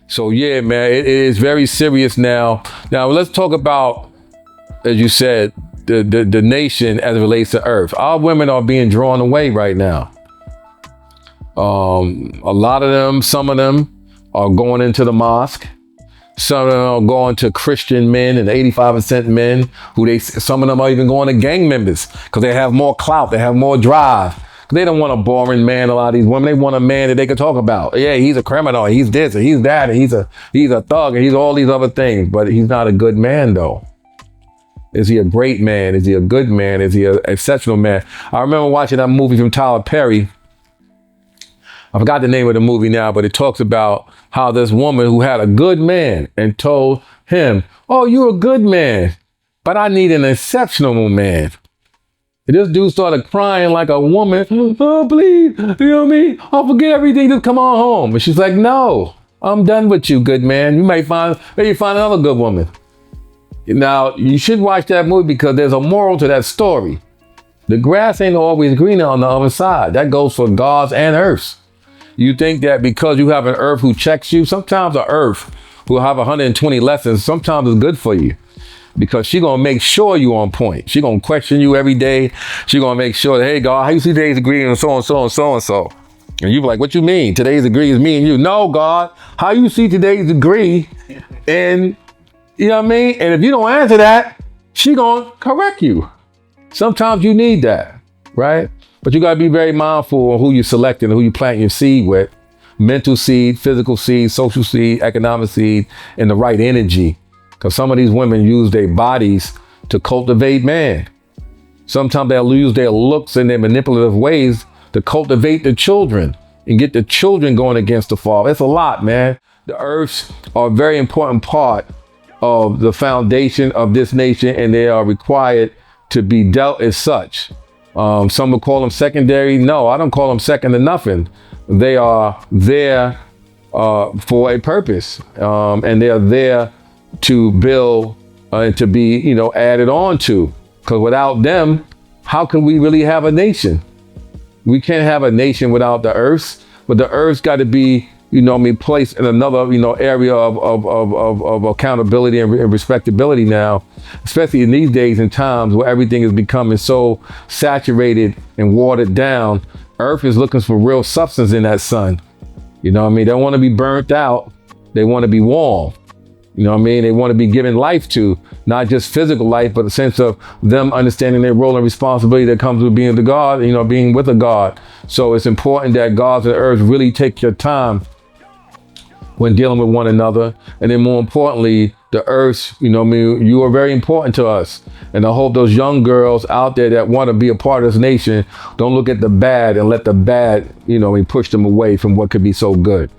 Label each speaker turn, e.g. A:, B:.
A: So yeah, man, it is very serious now. Now let's talk about, as you said, the nation as it relates to Earth. Our women are being drawn away right now. A lot of them, some of them are going into the mosque. Some of them are going to Christian men and 85% men some of them are even going to gang members because they have more clout, they have more drive. They don't want a boring man, a lot of these women. They want a man that they can talk about. Yeah, he's a criminal, he's this, and he's that, and he's a thug, and he's all these other things, but he's not a good man though. Is he a great man? Is he a good man? Is he an exceptional man? I remember watching that movie from Tyler Perry. I forgot the name of the movie now, but it talks about how this woman who had a good man and told him, oh, you're a good man, but I need an exceptional man. And this dude started crying like a woman. Oh, please, you know what I mean? I'll forget everything, just come on home. And she's like, no, I'm done with you, good man. You maybe find another good woman. Now, you should watch that movie because there's a moral to that story. The grass ain't always greener on the other side. That goes for gods and earths. You think that because you have an earth who checks you, sometimes an earth who have 120 lessons, sometimes it's good for you. Because she gonna make sure you on point. She gonna question you every day. She gonna make sure that, hey God, how you see today's degree and so and so and so and so. And you be like, what you mean? Today's degree is me and you. No, God, how you see today's degree? And you know what I mean? And if you don't answer that, she gonna correct you. Sometimes you need that, right? But you gotta be very mindful of who you select and who you plant your seed with. Mental seed, physical seed, social seed, economic seed, and the right energy. Because some of these women use their bodies to cultivate man. Sometimes they'll use their looks and their manipulative ways to cultivate the children and get the children going against the father. It's a lot, man. The earths are a very important part of the foundation of this nation, and they are required to be dealt as such. Some would call them secondary. No, I don't call them second to nothing. They are there for a purpose, and they are there to build and to be, added on to. Because without them, how can we really have a nation? We can't have a nation without the earths, but the earth's got to be, placed in another, area of accountability and respectability now, especially in these days and times where everything is becoming so saturated and watered down. Earth is looking for real substance in that sun. They don't want to be burnt out. They want to be warm. They want to be given life to, not just physical life, but a sense of them understanding their role and responsibility that comes with being the God, being with a God. So it's important that gods of the earth really take your time when dealing with one another. And then more importantly, the earth, you are very important to us. And I hope those young girls out there that want to be a part of this nation don't look at the bad and let the bad, push them away from what could be so good,